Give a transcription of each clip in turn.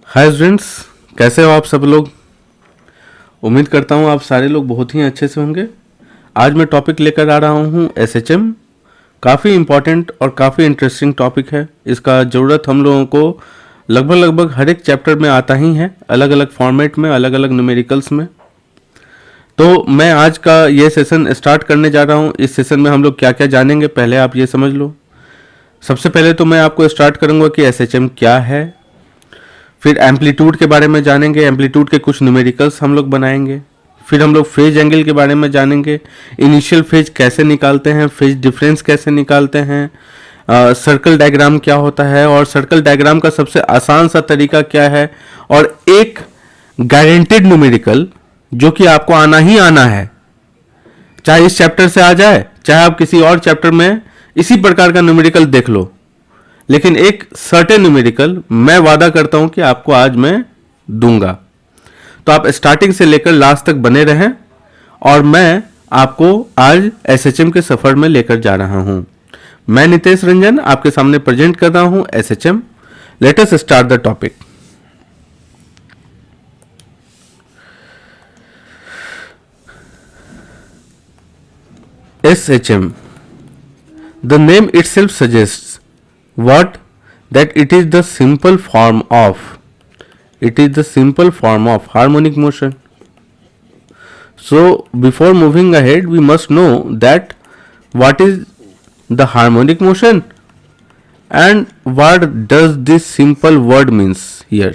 Hi students, कैसे हो आप सब लोग। उम्मीद करता हूँ आप सारे लोग बहुत ही अच्छे से होंगे। आज मैं टॉपिक लेकर आ रहा हूँ एसएचएम। काफ़ी इम्पॉर्टेंट और काफ़ी इंटरेस्टिंग टॉपिक है। इसका ज़रूरत हम लोगों को लगभग हर एक चैप्टर में आता ही है, अलग अलग फॉर्मेट में, अलग अलग न्यूमेरिकल्स में। तो मैं आज का ये सेशन स्टार्ट करने जा रहा हूँ। इस सेशन में हम लोग क्या क्या जानेंगे पहले आप ये समझ लो। सबसे पहले तो मैं आपको स्टार्ट करूँगा कि एसएचएम क्या है। फिर एम्पलीट्यूड के बारे में जानेंगे, एम्पलीट्यूड के कुछ न्यूमेरिकल्स हम लोग बनाएंगे। फिर हम लोग फेज एंगल के बारे में जानेंगे, इनिशियल फेज कैसे निकालते हैं, फेज डिफरेंस कैसे निकालते हैं, सर्कल डायग्राम क्या होता है और सर्कल डायग्राम का सबसे आसान सा तरीका क्या है, और एक गारंटेड न्यूमेरिकल जो कि आपको आना ही आना है, चाहे इस चैप्टर से आ जाए चाहे आप किसी और चैप्टर में इसी प्रकार का न्यूमेरिकल देख लो, लेकिन एक सर्टेन न्यूमेरिकल मैं वादा करता हूं कि आपको आज मैं दूंगा। तो आप स्टार्टिंग से लेकर लास्ट तक बने रहें और मैं आपको आज एसएचएम के सफर में लेकर जा रहा हूं। मैं नितेश रंजन आपके सामने प्रेजेंट कर रहा हूं SHM. Let us start the topic. SHM. The name itself suggests what? That it is the simple form of harmonic motion. So before moving ahead we must know that what is the harmonic motion and what does this simple word means here,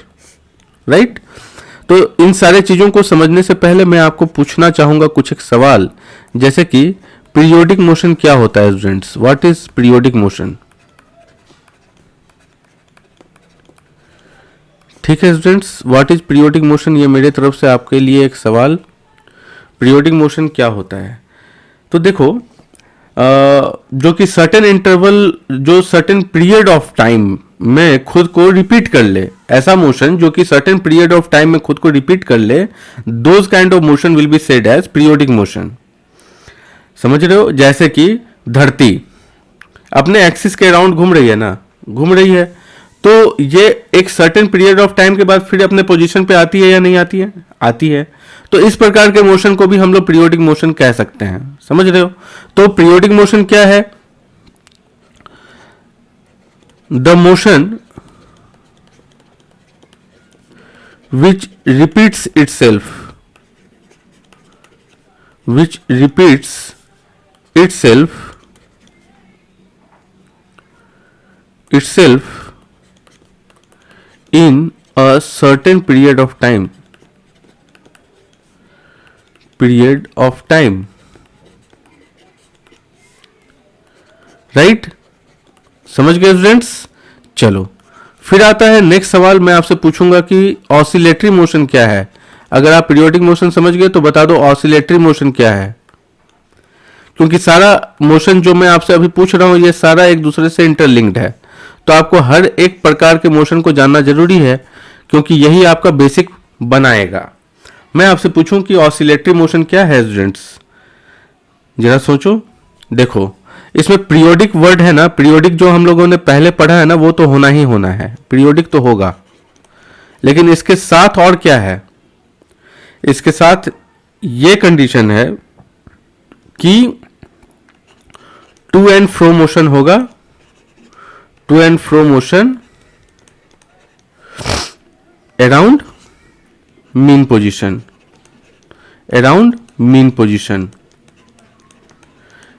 right? तो इन सारे चीज़ों को समझने से पहले मैं आपको पूछना चाहूँगा कुछ एक सवाल, जैसे कि पीरियोडिक मोशन क्या होता है students. What is periodic motion? ठीक है students, what is periodic motion, ये मेरे तरफ से आपके लिए एक सवाल। पीरियोडिक मोशन क्या होता है? तो देखो, जो कि सर्टेन इंटरवल, जो सर्टेन पीरियड ऑफ टाइम में खुद को रिपीट कर ले, ऐसा मोशन जो कि सर्टेन पीरियड ऑफ टाइम में खुद को रिपीट कर ले, those kind of motion will be said as periodic motion. समझ रहे हो? जैसे कि धरती अपने एक्सिस के अराउंड घूम रही है ना, घूम रही है, तो ये एक सर्टेन पीरियड ऑफ टाइम के बाद फिर अपने पोजीशन पे आती है या नहीं आती है? आती है। तो इस प्रकार के मोशन को भी हम लोग पीरियोडिक मोशन कह सकते हैं। समझ रहे हो? तो पीरियोडिक मोशन क्या है? The motion which repeats itself in a certain period of time, right? समझ गए स्टूडेंट्स? चलो फिर आता है नेक्स्ट सवाल। मैं आपसे पूछूंगा कि ऑसिलेटरी मोशन क्या है। अगर आप पीरियोडिक मोशन समझ गए तो बता दो ऑसिलेटरी मोशन क्या है, क्योंकि सारा मोशन जो मैं आपसे अभी पूछ रहा हूं ये सारा एक दूसरे से इंटरलिंक्ड है। तो आपको हर एक प्रकार के मोशन को जानना जरूरी है, क्योंकि यही आपका बेसिक बनाएगा। मैं आपसे पूछूं कि ऑसिलेटरी मोशन क्या है स्टूडेंट्स, जरा सोचो। देखो, इसमें पीरियोडिक वर्ड है ना, पीरियोडिक जो हम लोगों ने पहले पढ़ा है ना, वो तो होना ही होना है, पीरियोडिक तो होगा। लेकिन इसके साथ और क्या है? इसके साथ ये कंडीशन है कि टू एंड फ्रो मोशन होगा, to and fro motion around mean position,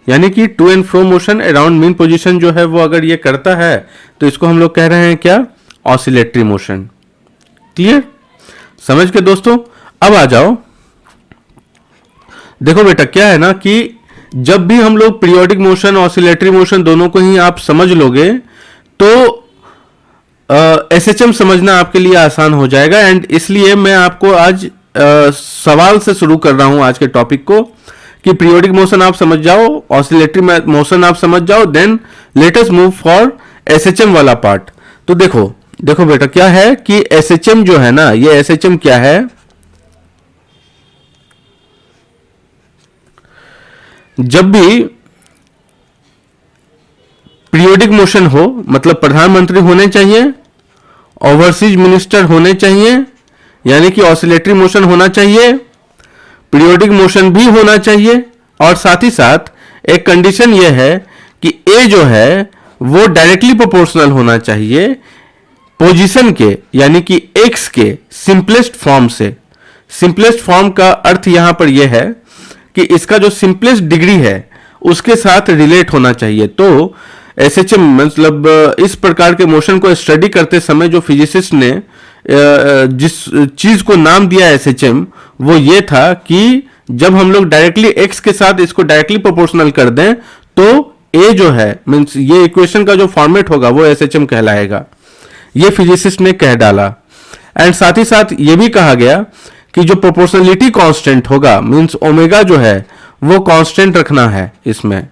यानी कि to and fro motion around mean position जो है वो अगर ये करता है तो इसको हम लोग कह रहे हैं क्या? Oscillatory motion. क्लियर? समझ के दोस्तों? अब आ जाओ। देखो बेटा, क्या है ना कि जब भी हम लोग पीरियोडिक मोशन, ऑसिलेटरी मोशन दोनों को ही आप समझ लोगे तो एसएचएम समझना आपके लिए आसान हो जाएगा। एंड इसलिए मैं आपको आज सवाल से शुरू कर रहा हूं आज के टॉपिक को कि पीरियोडिक मोशन आप समझ जाओ, ऑसिलेटरी मोशन आप समझ जाओ, then let us move for SHM वाला पार्ट। तो देखो बेटा, क्या है कि एसएचएम जो है ना, ये एसएचएम क्या है? जब भी पीरियोडिक मोशन हो, मतलब प्रधानमंत्री होने चाहिए ओवरसीज मिनिस्टर होने चाहिए, यानी कि ऑसिलेटरी मोशन होना चाहिए, पीरियोडिक मोशन भी होना चाहिए, और साथ ही साथ एक कंडीशन यह है कि ए जो है वो डायरेक्टली प्रोपोर्शनल होना चाहिए पोजीशन के, यानी कि एक्स के सिंपलेस्ट फॉर्म से। सिंपलेस्ट फॉर्म का अर्थ यहां पर यह है कि इसका जो सिंपलेस्ट डिग्री है उसके साथ रिलेट होना चाहिए। तो एसएचएम मतलब इस प्रकार के मोशन को स्टडी करते समय जो फिजिसिस्ट ने जिस चीज को नाम दिया एसएचएम वो ये था कि जब हम लोग डायरेक्टली एक्स के साथ इसको डायरेक्टली प्रोपोर्शनल कर दें तो ए जो है मींस ये इक्वेशन का जो फॉर्मेट होगा वो एसएचएम कहलाएगा। ये फिजिसिस्ट ने कह डाला। एंड साथ ही साथ ये भी कहा गया कि जो प्रोपोर्शनलिटी कांस्टेंट होगा मींस ओमेगा जो है वो कांस्टेंट रखना है इसमें।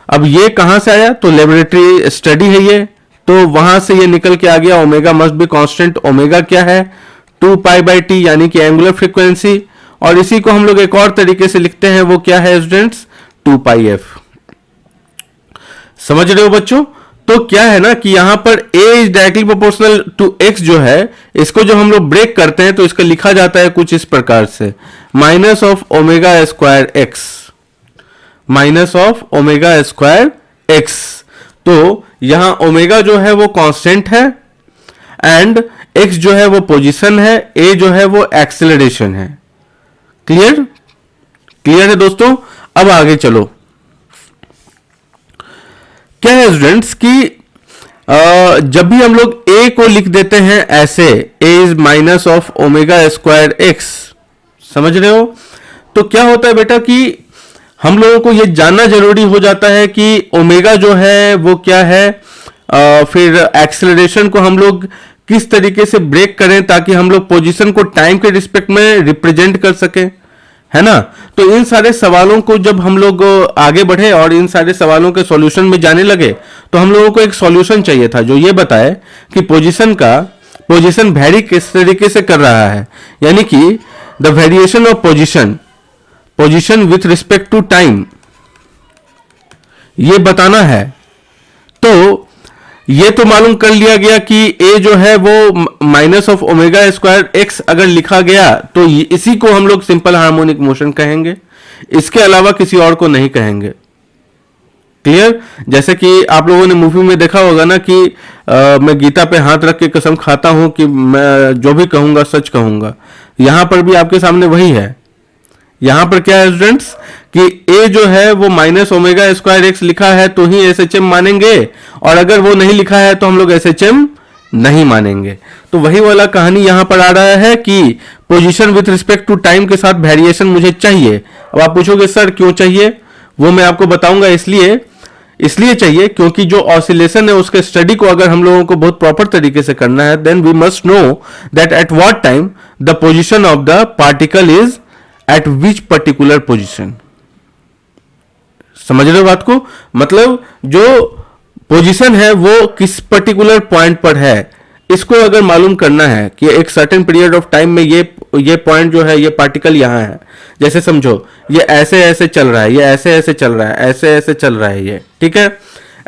अब ये कहां से आया? तो लेबोरेटरी स्टडी है ये, तो वहां से ये निकल के आ गया omega must be constant. Omega क्या है? 2 पाई बाई टी, यानी कि एंगुलर फ्रीक्वेंसी, और इसी को हम लोग एक और तरीके से लिखते हैं, वो क्या है स्टूडेंट्स? 2 पाई एफ। समझ रहे हो बच्चों? तो क्या है ना कि यहां पर a is directly proportional to x जो है, इसको जब हम लोग ब्रेक करते हैं तो इसका लिखा जाता है कुछ इस प्रकार से, minus of omega square x, minus of omega square x. तो यहां ओमेगा जो है वो कांस्टेंट है एंड x जो है वो पोजीशन है, a जो है वो एक्सेलरेशन है। क्लियर? क्लियर है दोस्तों? अब आगे चलो। क्या है स्टूडेंट्स कि जब भी हम लोग a को लिख देते हैं ऐसे, a is minus of omega square x, समझ रहे हो? तो क्या होता है बेटा कि हम लोगों को यह जानना जरूरी हो जाता है कि ओमेगा जो है वो क्या है, फिर एक्सेलरेशन को हम लोग किस तरीके से ब्रेक करें ताकि हम लोग पोजीशन को टाइम के रिस्पेक्ट में रिप्रेजेंट कर सकें, है ना? तो इन सारे सवालों को जब हम लोग आगे बढ़े और इन सारे सवालों के सॉल्यूशन में जाने लगे तो हम लोगों को एक सॉल्यूशन चाहिए था जो ये बताए कि पोजीशन वेरी किस तरीके से कर रहा है, यानी कि the variation of position with respect to time, ये बताना है। तो ये तो मालूम कर लिया गया कि a जो है वो minus of omega square x अगर लिखा गया तो इसी को हम लोग सिंपल हार्मोनिक मोशन कहेंगे, इसके अलावा किसी और को नहीं कहेंगे। क्लियर? जैसे कि आप लोगों ने मूवी में देखा होगा ना कि मैं गीता पे हाथ रख के कसम खाता हूं कि मैं जो भी कहूंगा सच कहूंगा। यहां पर भी आपके सामने वही है। यहां पर क्या है स्टूडेंट्स कि a जो है वो माइनस ओमेगा स्क्वायर एक्स लिखा है तो ही एसएचएम मानेंगे, और अगर वो नहीं लिखा है तो हम लोग एसएचएम नहीं मानेंगे। तो वही वाला कहानी यहां पर आ रहा है कि position with respect to time के साथ वेरिएशन मुझे चाहिए। अब आप पूछोगे सर क्यों चाहिए? वो मैं आपको बताऊंगा। इसलिए चाहिए क्योंकि जो ऑसिलेशन है उसके स्टडी को अगर हम लोगों को बहुत प्रॉपर तरीके से करना है then we must know that at what time the position of the particle is at which particular position. समझ रहे हो बात को? मतलब जो पोजीशन है वो किस पर्टिकुलर पॉइंट पर है, इसको अगर मालूम करना है कि एक सर्टेन पीरियड ऑफ टाइम में ये पॉइंट जो है, ये पार्टिकल यहां है। जैसे समझो ये ऐसे ऐसे चल रहा है, ये ऐसे ऐसे चल रहा है, ऐसे ऐसे चल रहा है, ये ठीक है,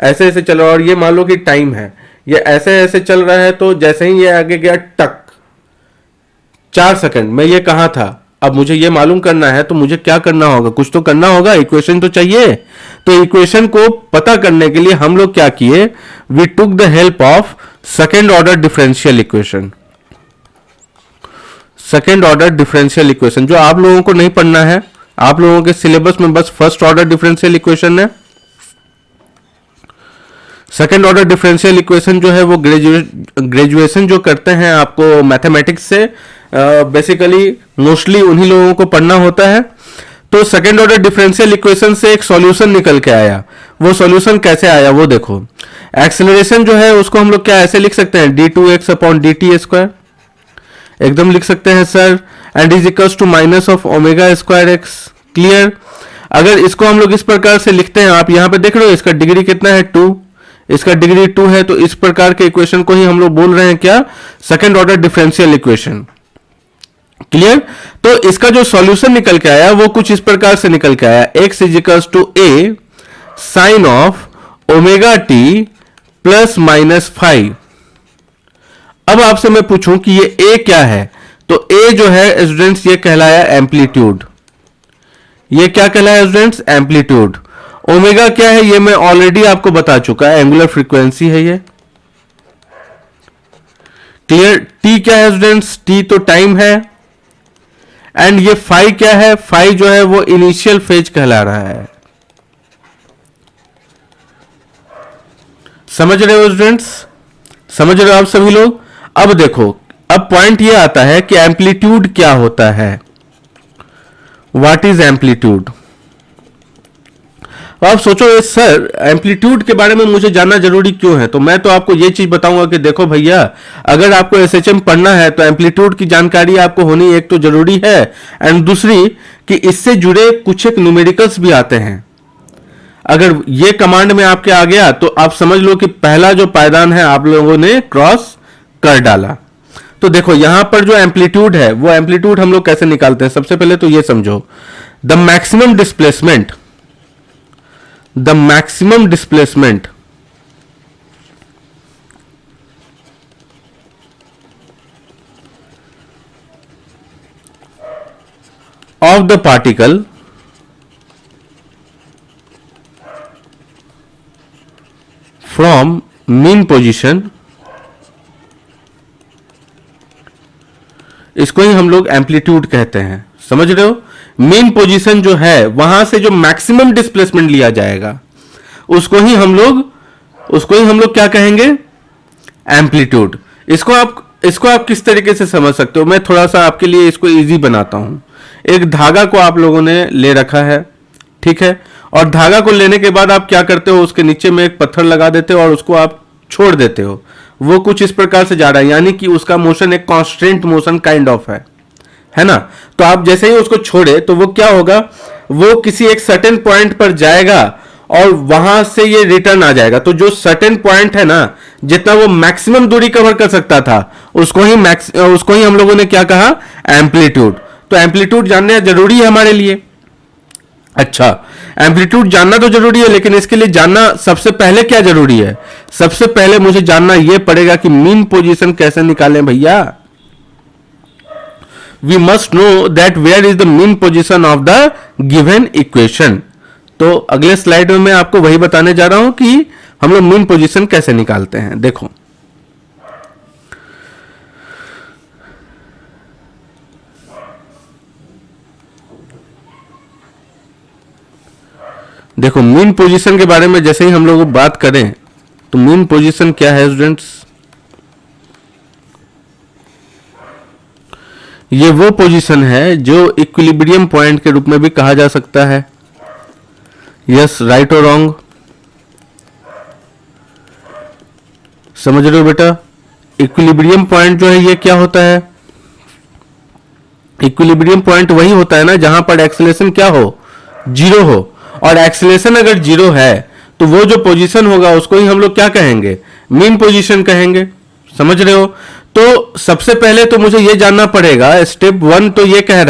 ऐसे ऐसे चल रहा है, और ये मान लो कि टाइम है, ये ऐसे ऐसे चल रहा है। तो जैसे ही ये आगे गया टक 4 सेकंड में ये कहां था, अब मुझे ये मालूम करना है तो मुझे क्या करना होगा? कुछ तो करना होगा, इक्वेशन तो चाहिए। तो इक्वेशन को पता करने के लिए हम लोग क्या किए? We took the help of second order differential equation. Second order differential equation जो आप लोगों को नहीं पढ़ना है, आप लोगों के सिलेबस में बस फर्स्ट ऑर्डर डिफरेंशियल इक्वेशन है। सेकेंड ऑर्डर डिफरेंशियल इक्वेशन जो है वो ग्रेजुएशन जो करते हैं आपको मैथमेटिक्स से बेसिकली मोस्टली उन्हीं लोगों को पढ़ना होता है। तो सेकेंड ऑर्डर डिफरेंशियल इक्वेशन से एक सॉल्यूशन निकल के आया। वो सॉल्यूशन कैसे आया वो देखो। एक्सेलरेशन जो है उसको हम लोग क्या ऐसे लिख सकते हैं, d2x अपॉन dt स्क्वायर, एकदम लिख सकते हैं सर, and is equals to minus of omega square x. Clear? अगर इसको हम लोग इस प्रकार से लिखते हैं, आप यहां पे देख रहे हो इसका डिग्री कितना है 2, इसका डिग्री 2 है, तो इस प्रकार के इक्वेशन को ही हम लोग बोल रहे हैं क्या? Second order differential equation. Clear? तो इसका जो सॉल्यूशन निकल के आया वो कुछ इस प्रकार से निकल के आया, x is equals to a sine of omega t plus minus 5 अब आपसे मैं पूछूं कि ये ए क्या है, तो ए जो है स्टूडेंट्स ये कहलाया एम्पलीट्यूड। ये क्या कहलाया स्टूडेंट्स? एम्पलीट्यूड। ओमेगा क्या है ये मैं ऑलरेडी आपको बता चुका है, एंगुलर फ्रीक्वेंसी है ये। क्लियर? टी क्या है स्टूडेंट्स? टी तो टाइम है। एंड ये फाई क्या है? फाई जो है वो इनिशियल फेज कहला रहा है। समझ रहे हो स्टूडेंट्स? समझ रहे हो आप सभी लोग? अब देखो, अब पॉइंट ये आता है कि एम्पलीट्यूड क्या होता है। What is amplitude? अब आप सोचो सर एम्पलीट्यूड के बारे में मुझे जानना जरूरी क्यों है, तो मैं तो आपको ये चीज बताऊंगा कि देखो भैया, अगर आपको एसएचएम पढ़ना है तो एम्पलीट्यूड की जानकारी आपको होनी एक तो जरूरी है, एंड दूसरी कि इससे जुड़े कुछ एक न्यूमेरिकल्स भी आते हैं। अगर ये कमांड में आपके आ गया तो आप समझ लो कि पहला जो पायदान है आप लोगों ने क्रॉस कर डाला। तो देखो यहां पर जो एम्पलीट्यूड है वो एम्पलीट्यूड हम लोग कैसे निकालते हैं, सबसे पहले तो ये समझो, the maximum displacement of the particle from mean position, इसको ही हम लोग एम्पलीट्यूड कहते हैं। समझ रहे हो? मीन पोजीशन जो है वहां से जो मैक्सिमम डिस्प्लेसमेंट लिया जाएगा उसको ही हम लोग क्या कहेंगे? एम्पलीट्यूड। इसको आप किस तरीके से समझ सकते हो, मैं थोड़ा सा आपके लिए इसको इजी बनाता हूं। एक धागा को आप लोगों ने ले रखा है, ठीक है, और धागा को लेने के बाद आप क्या करते हो, उसके नीचे में एक पत्थर लगा देते हो और उसको आप छोड़ देते हो। वो कुछ इस प्रकार से जा रहा है, यानी कि उसका मोशन एक कांस्टेंट मोशन काइंड ऑफ है ना। तो आप जैसे ही उसको छोड़े तो वो क्या होगा, वो किसी एक सर्टेन पॉइंट पर जाएगा और वहां से ये रिटर्न आ जाएगा। तो जो सर्टेन पॉइंट है ना, जितना वो मैक्सिमम दूरी कवर कर सकता था उसको ही हम लोगों ने क्या कहा? एम्पलीट्यूड। तो एम्पलीट्यूड जानना जरूरी है हमारे लिए। अच्छा, एम्पलीट्यूड जानना तो जरूरी है, लेकिन इसके लिए जानना सबसे पहले क्या जरूरी है? सबसे पहले मुझे जानना यह पड़ेगा कि मीन पोजीशन कैसे निकालें भैया। We must know that where is the mean position of the given equation. तो अगले स्लाइड में मैं आपको वही बताने जा रहा हूं कि हम लोग मीन पोजीशन कैसे निकालते हैं। देखो मीन पोजीशन के बारे में जैसे ही हम लोग बात करें तो मीन पोजीशन क्या है स्टूडेंट्स? ये वो पोजीशन है जो इक्विलिब्रियम पॉइंट के रूप में भी कहा जा सकता है। यस, राइट और रॉन्ग? समझ रहे हो बेटा? इक्विलिब्रियम पॉइंट जो है ये क्या होता है? इक्विलिब्रियम पॉइंट वही होता है ना जहां पर एक्सेलरेशन क्या हो? जीरो हो। और एक्सेलरेशन अगर जीरो है तो वो जो पोजीशन होगा उसको ही हम लोग क्या कहेंगे? मीन पोजीशन कहेंगे। समझ रहे हो? तो सबसे पहले तो मुझे ये जानना पड़ेगा, स्टेप वन तो ये कह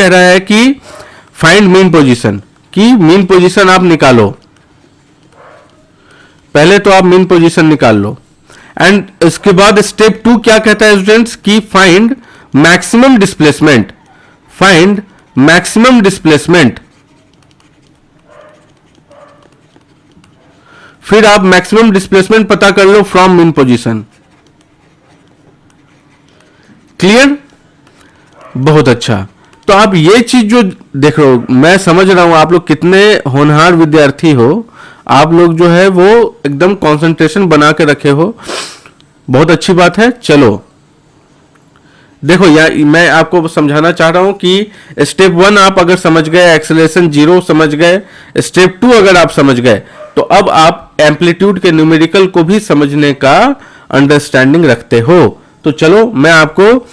रहा है कि फाइंड मीन पोजीशन, कि मीन पोजीशन आप निकालो। पहले तो आप मीन पोजीशन निकाल लो, एंड इसके बाद स्टेप टू क्या कहता है स्टूडेंट्स? कि फाइंड मैक्सिमम डिस्प्लेसमेंट। फिर आप मैक्सिमम डिस्प्लेसमेंट पता कर लो फ्रॉम मीन पोजीशन। क्लियर? बहुत अच्छा। तो आप ये चीज जो देख रहे हो, मैं समझ रहा हूं आप लोग कितने होनहार विद्यार्थी हो, आप लोग जो है वो एकदम कंसंट्रेशन बना के रखे हो, बहुत अच्छी बात है। चलो देखो मैं आपको समझाना चाह रहा हूं कि स्टेप वन आप अगर समझ गए, एक्सेलरेशन जीरो समझ गए, स्टेप टू अगर आप समझ गए, तो अब आप एम्पलीट्यूड के न्यूमेरिकल को भी समझने का अंडरस्टैंडिंग रखते हो। तो चलो मैं आपको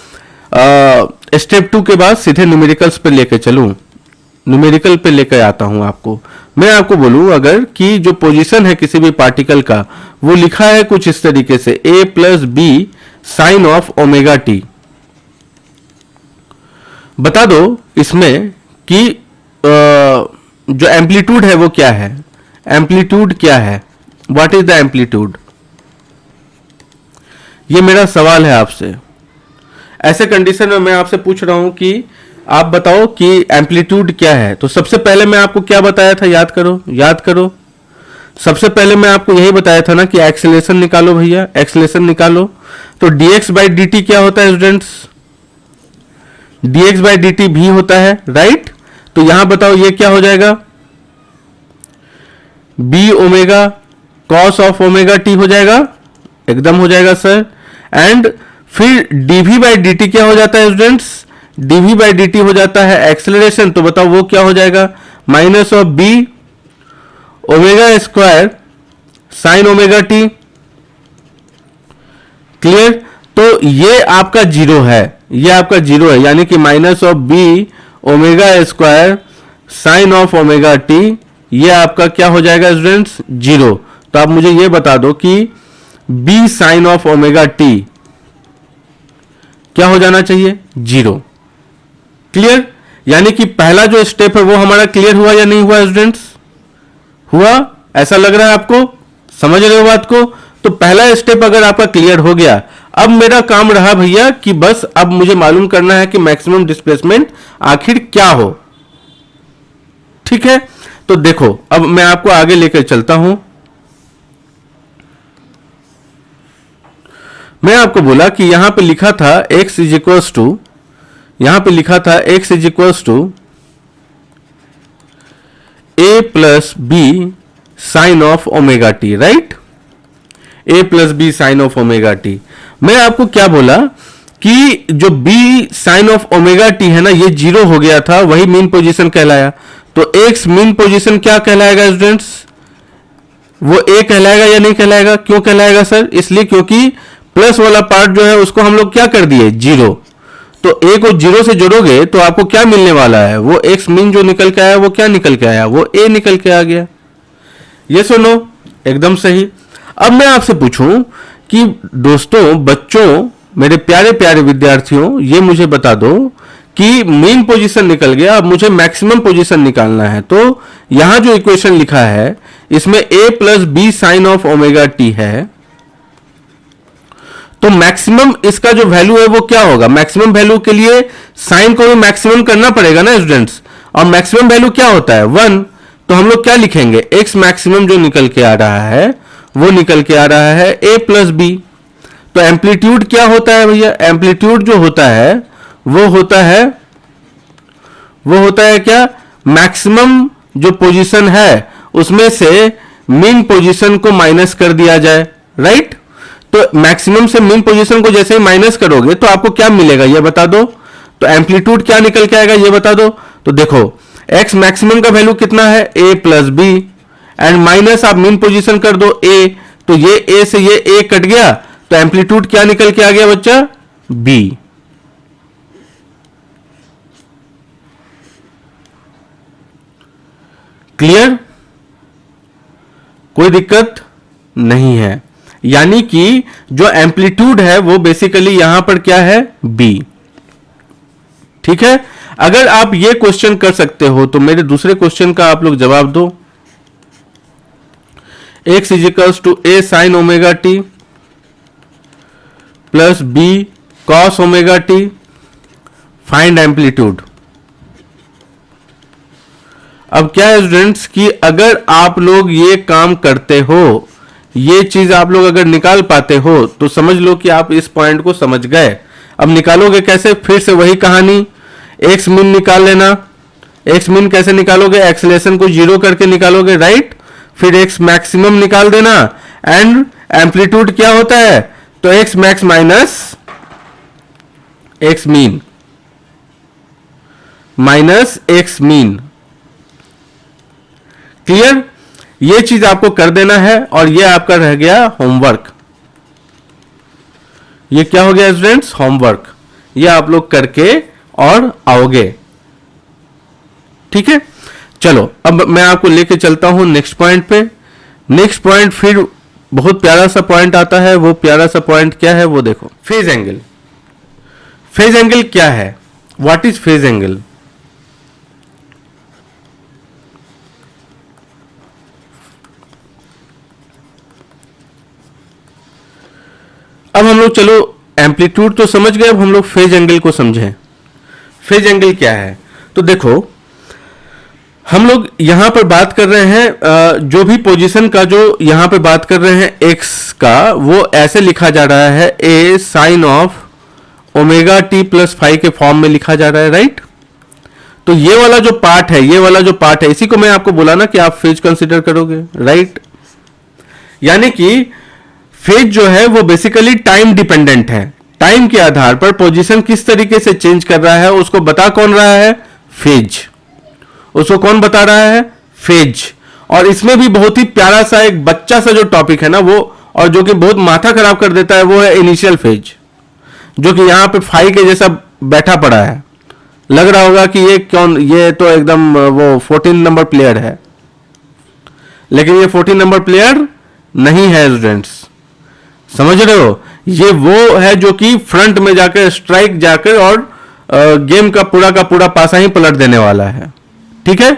स्टेप टू के बाद सीधे न्यूमेरिकल्स पे लेके चलूं, न्यूमेरिकल पे लेकर आता हूं आपको। मैं आपको बोलूं अगर कि जो पोजीशन है किसी भी पार्टिकल का वो लिखा है कुछ इस तरीके से, a plus b sine of omega t. बता दो इसमें कि जो एम्पलीट्यूड है वो क्या है? एम्पलीट्यूड क्या है? What is the amplitude? ये मेरा सवाल है आपसे। ऐसे कंडीशन में मैं आपसे पूछ रहा हूं कि आप बताओ कि एम्पलीट्यूड क्या है। तो सबसे पहले मैं आपको क्या बताया था, याद करो याद करो। सबसे पहले मैं आपको यही बताया था ना कि एक्सेलेरेशन निकालो भैया, एक्सेलेरेशन निकालो। तो dx बाई डी टी क्या होता है students? dx by d T भी होता है, राइट। तो यहां बताओ ये क्या हो जाएगा? B omega cos of omega t हो जाएगा, एकदम हो जाएगा सर। एंड फिर डीवी बाई डी टी क्या हो जाता है students? D v by d t हो जाता है एक्सेलरेशन। तो बताओ वो क्या हो जाएगा? Minus of b omega square sine omega t. Clear? तो ये आपका जीरो है, ये आपका जीरो है, यानी कि minus of b omega square sine of omega t, ये आपका क्या हो जाएगा स्टूडेंट्स? जीरो। तो आप मुझे ये बता दो कि b sine of omega t क्या हो जाना चाहिए? जीरो। क्लियर? यानी कि पहला जो स्टेप है वो हमारा क्लियर हुआ या नहीं हुआ स्टूडेंट्स? हुआ? ऐसा लग रहा है आपको? समझ रहे हो बात को? तो पहला स्टेप अगर आपका क्लियर हो गया, अब मेरा काम रहा भैया कि बस अब मुझे मालूम करना है कि मैक्सिमम डिस्प्लेसमेंट आखिर क्या हो। ठीक है, तो देखो अब मैं आपको आगे लेकर चलता हूं। मैं आपको बोला कि यहां पे लिखा था x इज इक्वल्स टू, यहां पे लिखा था x is equals to a plus b sine of omega t, right. A plus b sine of omega t. मैं आपको क्या बोला कि जो b sine of omega t है ना, ये जीरो हो गया था, वही मीन पोजीशन कहलाया। तो x मीन पोजीशन क्या कहलाएगा स्टूडेंट्स? वो a कहलाएगा या नहीं कहलाएगा? क्यों कहलाएगा सर? इसलिए क्योंकि प्लस वाला पार्ट जो है उसको हम लोग क्या कर दिए? जीरो। तो a को जीरो से जोड़ोगे तो आपको क्या मिलने वाला है? वो x मीन जो निकल के आया वो क्या निकल के आया? वो a निकल के आ गया। ये सुनो, एकदम सही। अब मैं आपसे पूछूं कि दोस्तों, बच्चों, मेरे प्यारे प्यारे विद्यार्थियों, ये मुझे बता दो कि मीन पोजीशन निकल गया, अब मुझे मैक्सिमम पोजीशन निकालना है। तो यहां जो इक्वेशन लिखा है इसमें a plus b sine of omega t है। तो मैक्सिमम इसका जो वैल्यू है वो क्या होगा? मैक्सिमम वैल्यू के लिए साइन को भी मैक्सिमम करना पड़ेगा ना स्टूडेंट्स, और मैक्सिमम वैल्यू क्या होता है? 1। तो हम लोग क्या लिखेंगे? x मैक्सिमम जो निकल के आ रहा है वो निकल के आ रहा है a प्लस बी। तो एम्पलीट्यूड क्या होता है भैया? एम्पलीट्यूड जो होता है वो होता है क्या? मैक्सिमम जो पोजीशन है उसमें से मीन पोजीशन को माइनस कर दिया जाए, राइट। तो मैक्सिमम से मीन पोजीशन को जैसे ही माइनस करोगे तो आपको क्या मिलेगा ये बता दो। तो एम्पलीट्यूड क्या निकल के आएगा ये बता दो। तो देखो x मैक्सिमम का वैल्यू कितना है? a plus b, and minus आप मीन पोजीशन कर दो a। तो ये a से ये a कट गया, तो एम्पलीट्यूड क्या निकल के आ गया बच्चा? b। क्लियर? कोई दिक्कत नहीं है। यानी कि जो एम्पलीट्यूड है वो बेसिकली यहां पर क्या है? b। ठीक है, अगर आप ये क्वेश्चन कर सकते हो तो मेरे दूसरे क्वेश्चन का आप लोग जवाब दो। x is equals to a sine omega t plus b cos omega t, find amplitude. अब क्या है स्टूडेंट्स कि अगर आप लोग ये काम करते हो, ये चीज आप लोग अगर निकाल पाते हो तो समझ लो कि आप इस पॉइंट को समझ गए। अब निकालोगे कैसे? फिर से वही कहानी, एक्स मीन निकाल लेना। एक्स मीन कैसे निकालोगे? एक्सेलेरेशन को जीरो करके निकालोगे, राइट। फिर एक्स मैक्सिमम निकाल देना, एंड एम्पलीट्यूड क्या होता है? तो x max minus x mean, minus x mean. Clear? ये चीज आपको कर देना है, और ये आपका रह गया होमवर्क। ये क्या हो गया स्टूडेंट्स? होमवर्क। ये आप लोग करके और आओगे। ठीक है, चलो अब मैं आपको लेके चलता हूं नेक्स्ट पॉइंट पे। नेक्स्ट पॉइंट फिर बहुत प्यारा सा पॉइंट आता है। वो प्यारा सा पॉइंट क्या है वो देखो, फेज एंगल। फेज एंगल क्या है? What is phase angle? अब हम लोग चलो एम्पलीट्यूड तो समझ गए, अब हम लोग फेज एंगल को समझें। फेज एंगल क्या है? तो देखो हम लोग यहां पर बात कर रहे हैं जो भी पोजीशन का जो यहां पे बात कर रहे हैं एक्स का, वो ऐसे लिखा जा रहा है A sine of omega t plus five के फॉर्म में लिखा जा रहा है, राइट। तो ये वाला जो पार्ट है, ये वाला जो पार्ट है, इसी को मैं आपको बोला ना कि आप फेज कंसीडर करोगे, राइट। यानी कि फेज जो है वो बेसिकली टाइम डिपेंडेंट है। टाइम के आधार पर पोजीशन किस तरीके से चेंज कर रहा है उसको बता कौन रहा है? फेज। उसको कौन बता रहा है? फेज। और इसमें भी बहुत ही प्यारा सा एक बच्चा सा जो टॉपिक है ना वो, और जो कि बहुत माथा खराब कर देता है, वो है इनिशियल फेज, जो कि यहां पे फाइव के जैसा बैठा पड़ा है। लग रहा होगा कि ये कौन, ये तो एकदम वो 14 नंबर प्लेयर है, लेकिन ये 14 नंबर प्लेयर नहीं है स्टूडेंट्स, समझ रहे हो। ये वो है जो कि फ्रंट में जाकर स्ट्राइक जाकर और गेम का पूरा पासा ही पलट देने वाला है, ठीक है।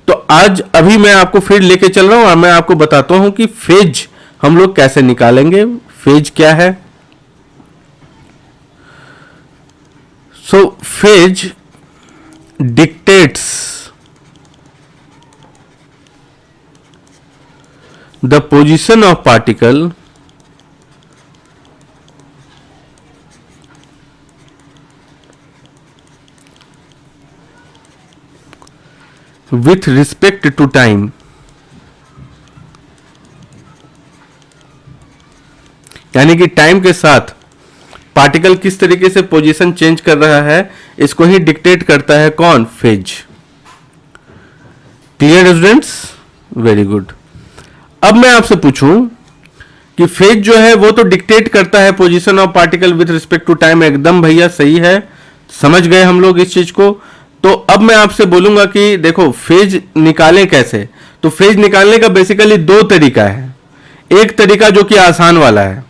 तो आज अभी मैं आपको फिर लेके चल रहा हूं और मैं आपको बताता हूं कि फेज हम लोग कैसे निकालेंगे, फेज क्या है। So phase dictates the position of particle with respect to time, यानी कि टाइम के साथ पार्टिकल किस तरीके से पोजीशन चेंज कर रहा है, इसको ही डिक्टेट करता है कौन? Phase. Clear students? Very good. अब मैं आपसे पूछूं कि फेज जो है वो तो डिक्टेट करता है position of particle with respect to time, एकदम भैया सही है, समझ गए हम लोग इस चीज को। तो अब मैं आपसे बोलूंगा कि देखो फेज निकालें कैसे। तो फेज निकालने का बेसिकली दो तरीका है। एक तरीका जो कि आसान वाला है,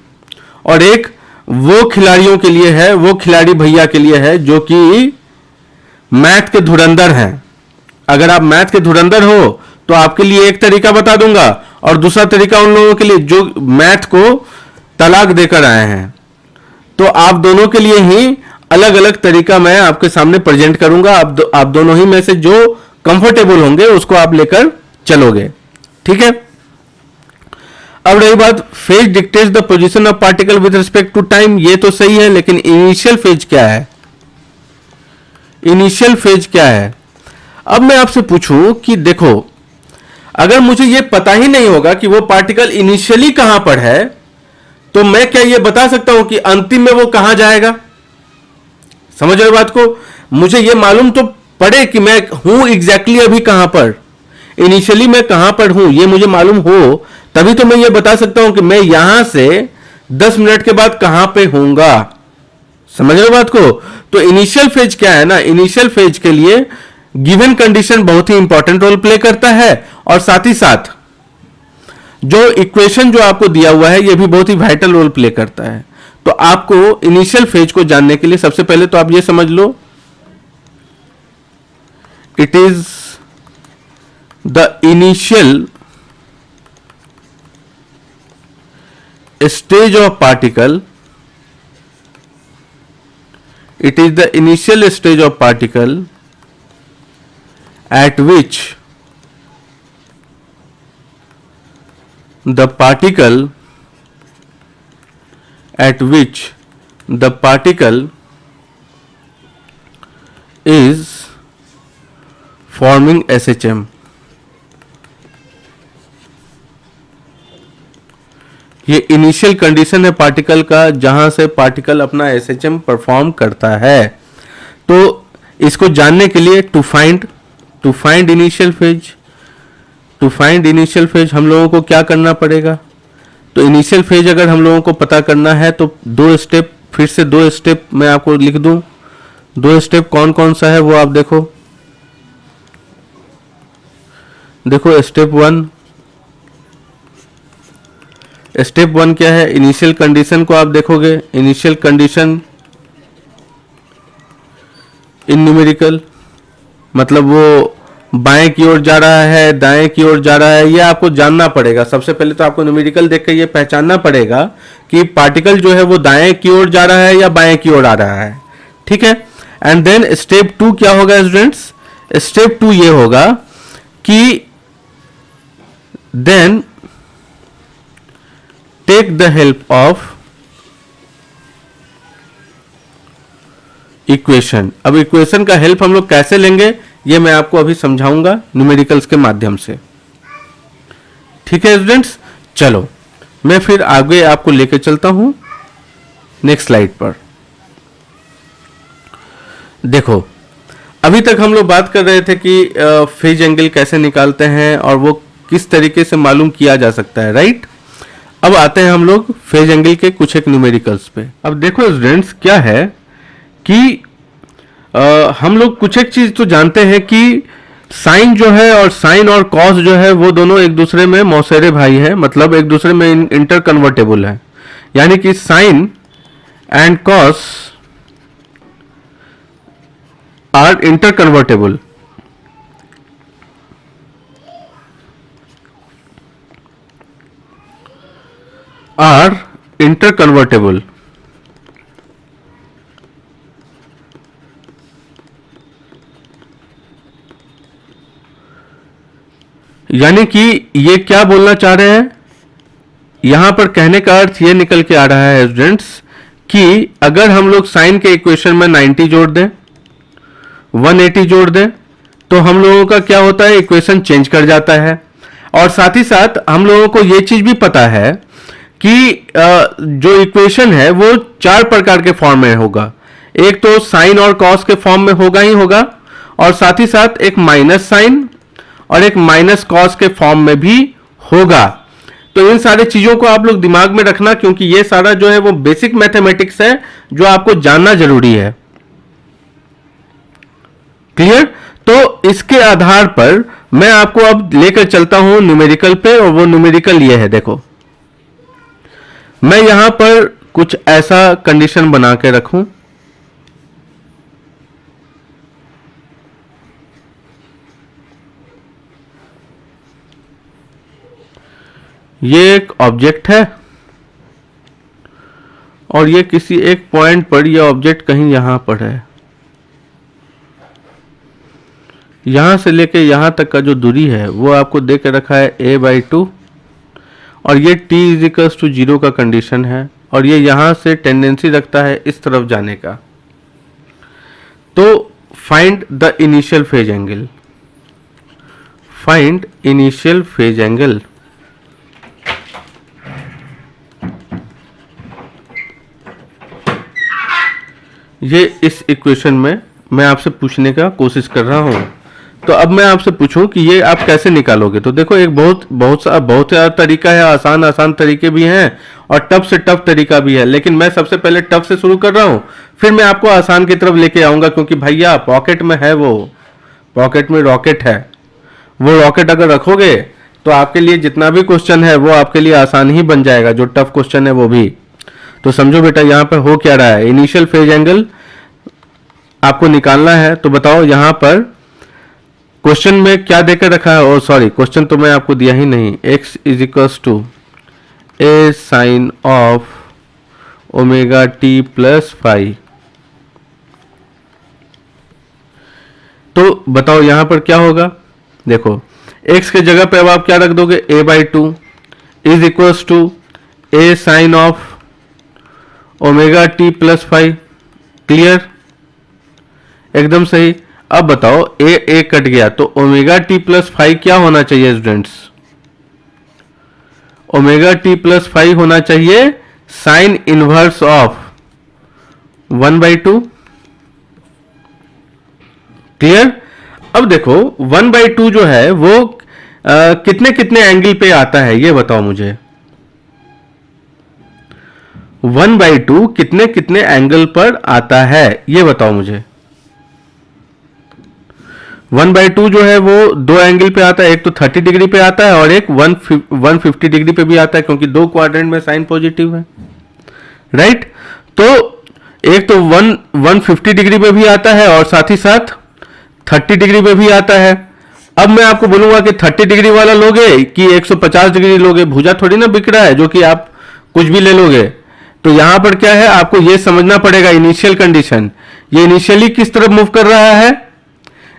और एक वो खिलाड़ियों के लिए है, वो खिलाड़ी भैया के लिए है जो कि मैथ के धुरंधर हैं। अगर आप मैथ के धुरंधर हो तो आपके लिए एक तरीका बता दूंगा, और दूसरा तरीका उन लोगों के लिए जो मैथ को तलाक देकर आए हैं। तो आप दोनों के लिए ही अलग अलग तरीका मैं आपके सामने प्रेजेंट करूंगा। आप दोनों ही में से जो कंफर्टेबल होंगे उसको आप लेकर चलोगे, ठीक है। अब रही बात phase dictates the position of particle with respect to time, ये तो सही है, लेकिन इनिशियल फेज क्या है? इनिशियल फेज क्या है? अब मैं आपसे पूछूं कि देखो अगर मुझे यह पता ही नहीं होगा कि वो पार्टिकल इनिशियली कहां पर है, तो मैं क्या यह बता सकता हूं कि अंतिम में वो कहां जाएगा? समझ रहे बात को? मुझे यह मालूम तो पड़े कि मैं हूं एग्जैक्टली अभी कहां पर, इनिशियली मैं कहां पर हूं, यह मुझे मालूम हो, तभी तो मैं यह बता सकता हूं कि मैं यहां से 10 मिनट के बाद कहां पे होऊंगा। समझ रहे बात को? तो इनिशियल फेज क्या है ना, इनिशियल फेज के लिए गिवन कंडीशन बहुत ही इंपॉर्टेंट रोल प्ले करता है, और साथ ही साथ जो इक्वेशन जो आपको दिया हुआ है यह भी बहुत ही वाइटल रोल प्ले करता है। तो आपको इनिशियल फेज को जानने के लिए सबसे पहले तो आप यह समझ लो, it is the initial stage of particle, it is the initial stage of particle at which the particle is forming SHM। ये इनिशियल कंडीशन है पार्टिकल का जहां से पार्टिकल अपना एसएचएम परफॉर्म करता है। तो इसको जानने के लिए टू फाइंड इनिशियल फेज हम लोगों को क्या करना पड़ेगा? तो इनिशियल फेज अगर हम लोगों को पता करना है तो दो स्टेप, फिर से दो स्टेप मैं आपको लिख दूं। दो स्टेप कौन कौन सा है वो आप देखो। स्टेप वन क्या है? इनिशियल कंडीशन को आप देखोगे। इनिशियल कंडीशन इन न्यूमेरिकल मतलब वो बाएं की ओर जा रहा है, दाएं की ओर जा रहा है, ये आपको जानना पड़ेगा। सबसे पहले तो आपको न्यूमेरिकल देख कर ये पहचानना पड़ेगा कि पार्टिकल जो है वो दाएं की ओर जा रहा है या बाएं की ओर आ रहा है। ठीक है। एंड देन स्टेप 2 क्या होगा स्टूडेंट्स? स्टेप 2 ये होगा कि then take the help of equation. अब इक्वेशन का हेल्प हम लोग कैसे लेंगे ये मैं आपको अभी समझाऊंगा न्यूमेरिकल्स के माध्यम से। ठीक है स्टूडेंट्स, चलो मैं फिर आगे आपको लेकर चलता हूं नेक्स्ट स्लाइड पर। देखो, अभी तक हम लोग बात कर रहे थे कि फेज एंगल कैसे निकालते हैं और वो किस तरीके से मालूम किया जा सकता है, राइट। अब आते हैं हम लोग फेज एंगल के कुछ एक न्यूमेरिकल्स पे। अब देखो स्टूडेंट्स, क्या है कि हम लोग कुछ एक चीज तो जानते हैं कि साइन जो है और साइन और कॉस जो है वो दोनों एक दूसरे में मौसेरे भाई हैं, मतलब एक दूसरे में इंटर कन्वर्टेबल है। यानी कि sine and cos are inter convertible. Are inter convertible. यानी कि ये क्या बोलना चाह रहे हैं, यहां पर कहने का अर्थ ये निकल के आ रहा है स्टूडेंट्स कि अगर हम लोग साइन के इक्वेशन में 90 जोड़ दें, 180 जोड़ दें, तो हम लोगों का क्या होता है, इक्वेशन चेंज कर जाता है। और साथ ही साथ हम लोगों को ये चीज भी पता है कि जो इक्वेशन है वो 4 प्रकार के फॉर्म में होगा। एक तो साइन और कॉस के फॉर्म में होगा ही होगा, और साथ ही साथ एक माइनस साइन और एक माइनस कॉस के फॉर्म में भी होगा। तो इन सारी चीजों को आप लोग दिमाग में रखना, क्योंकि ये सारा जो है वो बेसिक मैथमेटिक्स है जो आपको जानना जरूरी है। क्लियर? तो इसके आधार पर मैं आपको अब लेकर चलता हूं न्यूमेरिकल पे, और वो न्यूमेरिकल ये है। देखो, मैं यहां पर कुछ ऐसा कंडीशन बना के रखूं, ये एक ऑब्जेक्ट है और ये किसी एक पॉइंट पर ये ऑब्जेक्ट कहीं यहां पर है। यहां से लेके यहां तक का जो दूरी है वो आपको दे के रखा है a/2, और ये t = 0 का कंडीशन है, और ये यहां से टेंडेंसी रखता है इस तरफ जाने का। तो find the initial phase angle. Find initial phase angle. ये इस इक्वेशन में मैं आपसे पूछने का कोशिश कर रहा हूं। तो अब मैं आपसे पूछूं कि ये आप कैसे निकालोगे। तो देखो, एक बहुत सारा तरीका है, आसान तरीके भी हैं और टफ से टफ तरीका भी है, लेकिन मैं सबसे पहले टफ से शुरू कर रहा हूं, फिर मैं आपको आसान की तरफ लेके आऊंगा, क्योंकि भैया पॉकेट में है, वो पॉकेट में रॉकेट है। वो रॉकेट अगर रखोगे तो आपके लिए जितना भी क्वेश्चन है वो आपके लिए आसान ही बन जाएगा, जो टफ क्वेश्चन है वो भी। तो समझो बेटा, यहां पर हो क्या रहा है, इनिशियल फेज एंगल आपको निकालना है। तो बताओ यहां पर क्वेश्चन में क्या देकर रखा है, और सॉरी क्वेश्चन तो मैं आपको दिया ही नहीं, x = a sin of omega t + phi। तो बताओ यहां पर क्या होगा। देखो, x के जगह पे अब आप क्या रख दोगे, a/2 = a sin of omega t + phi। Clear? एकदम सही। अब बताओ, a कट गया तो ओमेगा t + phi क्या होना चाहिए स्टूडेंट्स? ओमेगा t + phi होना चाहिए साइन इनवर्स ऑफ 1/2। क्लियर? अब देखो 1/2 जो है वो कितने कितने एंगल पे आता है ये बताओ मुझे। 1/2 कितने कितने एंगल पर आता है ये बताओ मुझे। 1/2 जो है वो 2 एंगल पे आता है, एक तो 30 डिग्री पे आता है और एक 150 डिग्री पे भी आता है, क्योंकि 2 क्वाड्रेंट में साइन पॉजिटिव है, राइट। तो एक तो 150 डिग्री पे भी आता है और साथ ही साथ 30 डिग्री पे भी आता है। अब मैं आपको बोलूंगा कि 30 डिग्री वाला लोगे कि 150 डिग्री लोगे, भुजा थोड़ी ना बिक रहा है जो कि आप कुछ भी ले लोगे। तो यहां पर क्या है, आपको यह समझना पड़ेगा इनिशियल कंडीशन, ये इनिशियली किस तरफ मूव कर रहा है,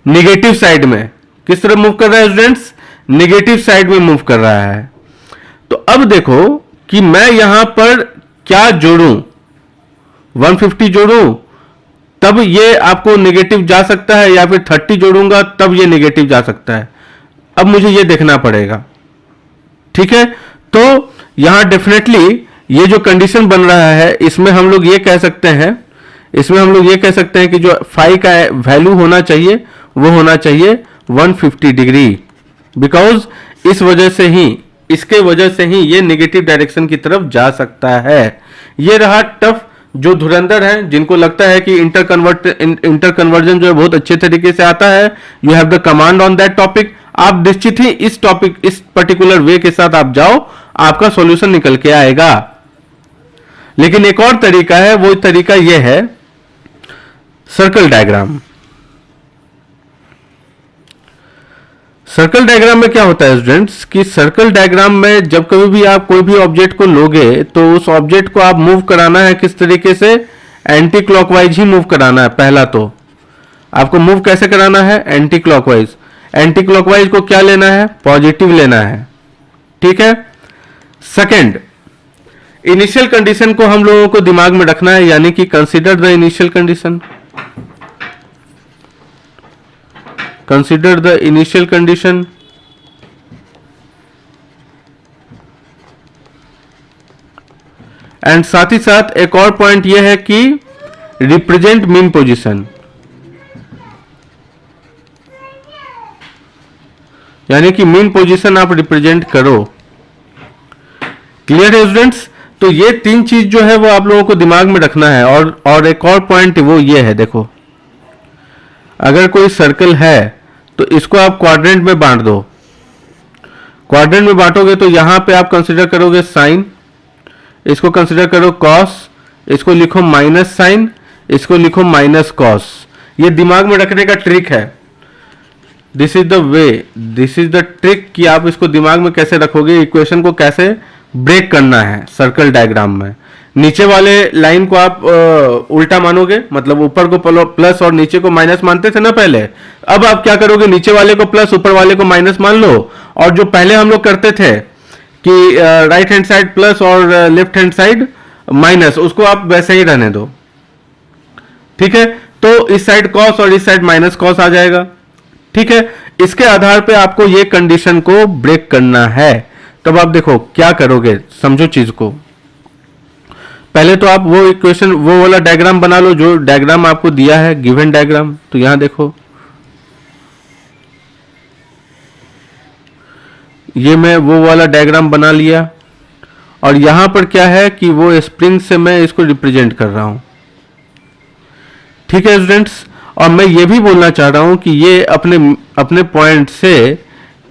निगेटिव साइड में। किस तरफ मूव कर रहा है स्टूडेंट्स, निगेटिव साइड में मूव कर रहा है। तो अब देखो कि मैं यहां पर क्या जोड़ूं, 150 जोड़ूं तब ये आपको नेगेटिव जा सकता है, या फिर 30 जोड़ूंगा तब ये नेगेटिव जा सकता है। अब मुझे ये देखना पड़ेगा, ठीक है। तो यहां डेफिनेटली ये जो कंडीशन बन रहा है, इसमें हम लोग ये कह सकते हैं, इसमें हम लोग ये कह सकते हैं कि जो फाई का वैल्यू होना चाहिए वो होना चाहिए 150 डिग्री, बिकॉज इस वजह से ही, इसके वजह से ही ये नेगेटिव डायरेक्शन की तरफ जा सकता है। ये रहा टफ, जो धुरंधर हैं, जिनको लगता है कि इंटर कन्वर्जन जो है बहुत अच्छे तरीके से आता है, you have the command on that topic, आप निश्चित ही इस टॉपिक, इस पर्टिकुलर वे के साथ आप जाओ, आपका सॉल्यूशन निकल के आएगा। लेकिन एक और तरीका है, वो तरीका यह है सर्कल डायग्राम। सर्कल डायग्राम में क्या होता है स्टूडेंट्स, कि सर्कल डायग्राम में जब कभी भी आप कोई भी ऑब्जेक्ट को लोगे तो उस ऑब्जेक्ट को आप मूव कराना है किस तरीके से, एंटी क्लॉकवाइज ही मूव कराना है। पहला तो आपको मूव कैसे कराना है, एंटी क्लॉकवाइज। एंटी क्लॉकवाइज को क्या लेना है, पॉजिटिव लेना है, ठीक है। सेकंड, इनिशियल कंडीशन को हम लोगों को दिमाग में रखना है, यानी कि consider the initial condition, consider the initial condition. And साथ ही साथ एक और पॉइंट यह है कि रिप्रेजेंट मीन पोजीशन, यानी कि मीन पोजीशन आप रिप्रेजेंट करो। क्लियर है स्टूडेंट्स। तो ये तीन चीज जो है वो आप लोगों को दिमाग में रखना है। और एक और पॉइंट वो ये है, देखो अगर कोई सर्कल है तो इसको आप क्वाड्रेंट में बांट दो। क्वाड्रेंट में बांटोगे तो यहां पे आप कंसीडर करोगे साइन, इसको कंसीडर करो कॉस, इसको लिखो माइनस साइन, इसको लिखो माइनस कॉस। ये दिमाग में रखने का ट्रिक है। This is the way, this is the trick कि आप इसको दिमाग में कैसे रखोगे, इक्वेशन को कैसे ब्रेक करना है सर्कल डायग्राम में। नीचे वाले लाइन को आप उल्टा मानोगे, मतलब ऊपर को प्लस और नीचे को माइनस मानते थे ना पहले। अब आप क्या करोगे, नीचे वाले को प्लस ऊपर वाले को माइनस मान लो, और जो पहले हम लोग करते थे कि राइट हैंड साइड प्लस और लेफ्ट हैंड साइड माइनस, उसको आप वैसे ही रहने दो, ठीक है। तो इस साइड कॉस और इस साइड माइनस कॉस आ जाएगा, ठीक है। इसके आधार पे आपको ये कंडीशन को ब्रेक करना है। तब आप देखो क्या करोगे, समझो चीज को। पहले तो आप वो इक्वेशन, वो वाला डायग्राम बना लो जो डायग्राम आपको दिया है, गिवन डायग्राम। तो यहां देखो, ये मैं वो वाला डायग्राम बना लिया, और यहां पर क्या है कि वो स्प्रिंग से मैं इसको रिप्रेजेंट कर रहा हूं, ठीक है स्टूडेंट्स। और मैं ये भी बोलना चाह रहा हूं कि ये अपने पॉइंट से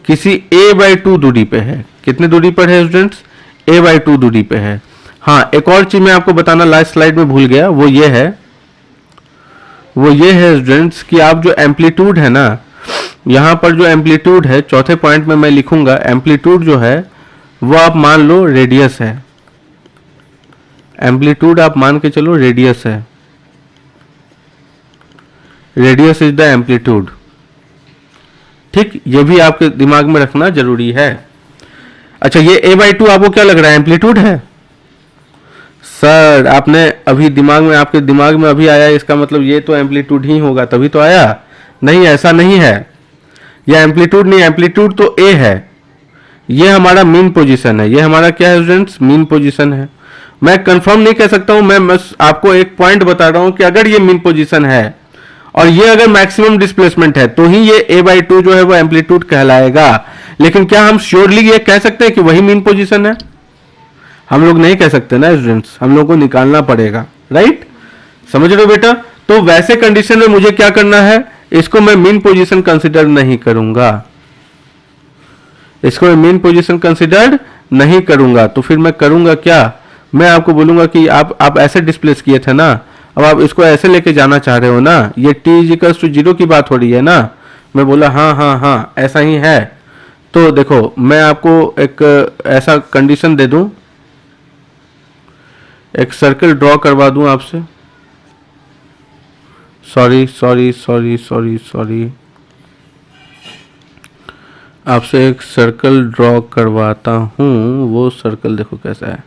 किसी a/2 दूरी पे है। कितने दूरी पर है स्टूडेंट्स, a/2 दूरी पे है। हाँ, एक और चीज मैं आपको बताना लास्ट स्लाइड में भूल गया, वो ये है स्टूडेंट्स कि आप जो एम्पलीट्यूड है ना, यहां पर जो एम्पलीट्यूड है, चौथे पॉइंट में मैं लिखूंगा, एम्पलीट्यूड जो है वो आप मान लो रेडियस है। एम्पलीट्यूड आप मान के चलो रेडियस है, रेडियस इज द एम्पलीट्यूड, ठीक। ये भी आपके दिमाग में रखना जरूरी है। अच्छा, ये a/2 आपको क्या लग रहा है, एम्पलीट्यूड है? सर आपने अभी आपके दिमाग में अभी आया, इसका मतलब ये तो एम्पलीट्यूड ही होगा, तभी तो आया। नहीं, ऐसा नहीं है, यह एम्पलीट्यूड नहीं, एम्पलीट्यूड तो a है। ये हमारा मीन पोजीशन है, ये हमारा क्या है स्टूडेंट्स, मीन पोजीशन है। मैं कंफर्म नहीं कह सकता हूं, मैं बस आपको एक पॉइंट बता रहा हूं कि अगर ये मीन पोजीशन है और ये अगर मैक्सिमम डिस्प्लेसमेंट है तो ही ये a/2 जो है वो एम्पलीट्यूड कहलाएगा। लेकिन क्या हम श्योरली ये कह सकते हैं कि वही मीन पोजीशन है? हम लोग नहीं कह सकते ना स्टूडेंट्स, हम लोग को निकालना पड़ेगा, राइट। समझ रहे हो बेटा? तो वैसे कंडीशन में मुझे क्या करना है, इसको मैं मीन पोजीशन कंसिडर नहीं करूंगा, इसको मैं मीन पोजीशन कंसिडर नहीं करूंगा। तो फिर मैं करूंगा क्या, मैं आपको बोलूंगा कि आप ऐसे डिस्प्लेस किए थे ना, अब आप इसको ऐसे लेके जाना चाह रहे हो ना, ये t = 0 की बात हो रही है ना, मैं बोला हाँ हाँ हाँ ऐसा ही है, तो देखो मैं आपको एक ऐसा कंडीशन दे दूं, एक सर्कल ड्रॉ करवा दूं आपसे। Sorry sorry sorry sorry sorry, आपसे एक सर्कल ड्रॉ करवाता हूं। वो सर्कल देखो कैसा है।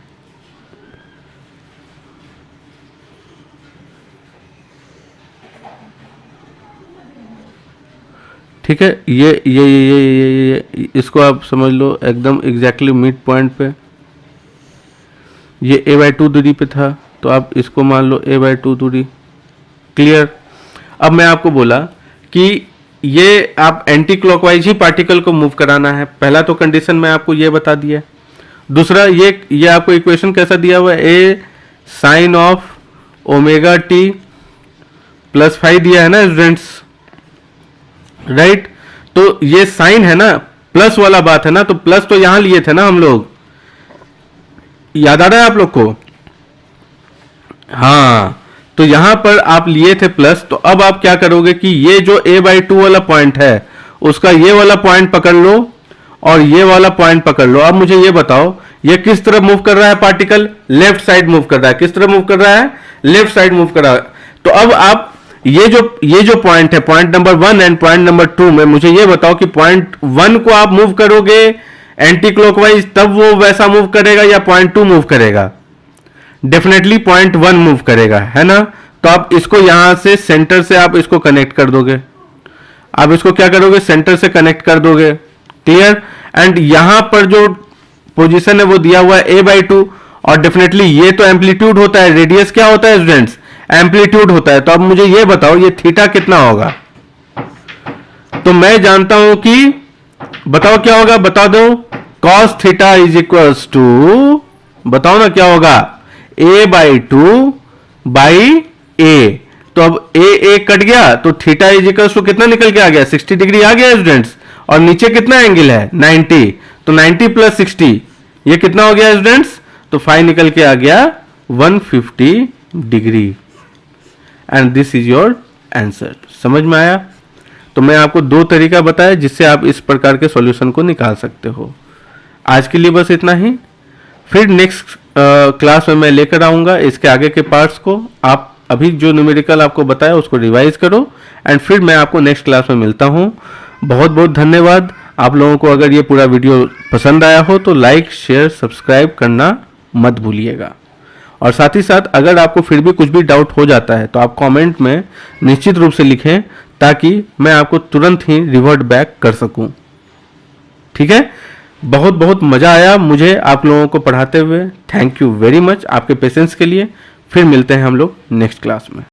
ठीक है, ये इसको आप समझ लो एकदम एग्जैक्टली मिड पॉइंट पे। ये a/2 दूरी पे था, तो आप इसको मान लो a/2 दूरी। क्लियर। अब मैं आपको बोला कि ये आप एंटी क्लॉकवाइज ही पार्टिकल को मूव कराना है। पहला तो कंडीशन मैं आपको ये बता दिया। दूसरा ये आपको इक्वेशन कैसा दिया हुआ है, a sine of omega t plus 5 दिया है ना स्टूडेंट्स, राइट। तो ये साइन है ना, प्लस वाला बात है ना, तो प्लस तो यहां लिए थे ना हम लोग, याद आ रहा है आप लोग को? हाँ, तो यहां पर आप लिए थे प्लस। तो अब आप क्या करोगे कि ये जो a/2 वाला पॉइंट है उसका ये वाला पॉइंट पकड़ लो और ये वाला पॉइंट पकड़ लो। अब मुझे ये बताओ ये किस तरफ मूव कर रहा है पार्टिकल? लेफ्ट साइड मूव कर रहा है। किस तरफ मूव कर रहा है? लेफ्ट साइड मूव कर रहा है। तो अब आप ये जो पॉइंट है, point number 1 and point number 2 में मुझे ये बताओ कि पॉइंट 1 को आप मूव करोगे एंटी क्लॉकवाइज तब वो वैसा मूव करेगा या पॉइंट 2 मूव करेगा? डेफिनेटली पॉइंट 1 मूव करेगा, है ना। तो आप इसको यहां से सेंटर से आप इसको कनेक्ट कर दोगे। आप इसको क्या करोगे? सेंटर से कनेक्ट कर दोगे। क्लियर। एंड यहां पर जो पोजीशन है वो दिया हुआ है a/2, और डेफिनेटली ये तो एम्पलीट्यूड होता है, रेडियस क्या होता है स्टूडेंट्स? एम्पलीट्यूड होता है। तो अब मुझे ये बताओ ये थीटा कितना होगा? तो मैं जानता हूं कि, बताओ क्या होगा, बता दो। Cos theta is equals to, बताओ ना क्या होगा, a/2 बाई ए। तो अब ए कट गया तो थीटा इज इक्वल्स टू कितना निकल के आ गया? 60 डिग्री आ गया स्टूडेंट्स। और नीचे कितना एंगल है? 90। तो 90 प्लस 60 ये कितना हो गया स्टूडेंट्स? तो 5 निकल के आ गया 150 degree. And this is your answer. समझ में आया? तो मैं आपको 2 तरीका बताया जिससे आप इस प्रकार के सॉल्यूशन को निकाल सकते हो। आज के लिए बस इतना ही। फिर नेक्स्ट क्लास में मैं लेकर आऊंगा इसके आगे के पार्ट्स को। आप अभी जो न्यूमेरिकल आपको बताया उसको रिवाइज करो एंड फिर मैं आपको नेक्स्ट क्लास में मिलता हूं। बहुत बहुत धन्यवाद। आप लोगों को अगर ये पूरा वीडियो पसंद आया हो तो लाइक शेयर सब्सक्राइब करना मत भूलिएगा। और साथ ही साथ अगर आपको फिर भी कुछ भी डाउट हो जाता है तो आप कमेंट में निश्चित रूप से लिखें ताकि मैं आपको तुरंत ही रिवर्ट बैक कर सकूं। ठीक है। बहुत बहुत मजा आया मुझे आप लोगों को पढ़ाते हुए। थैंक यू वेरी मच आपके पेशेंस के लिए। फिर मिलते हैं हम लोग नेक्स्ट क्लास में।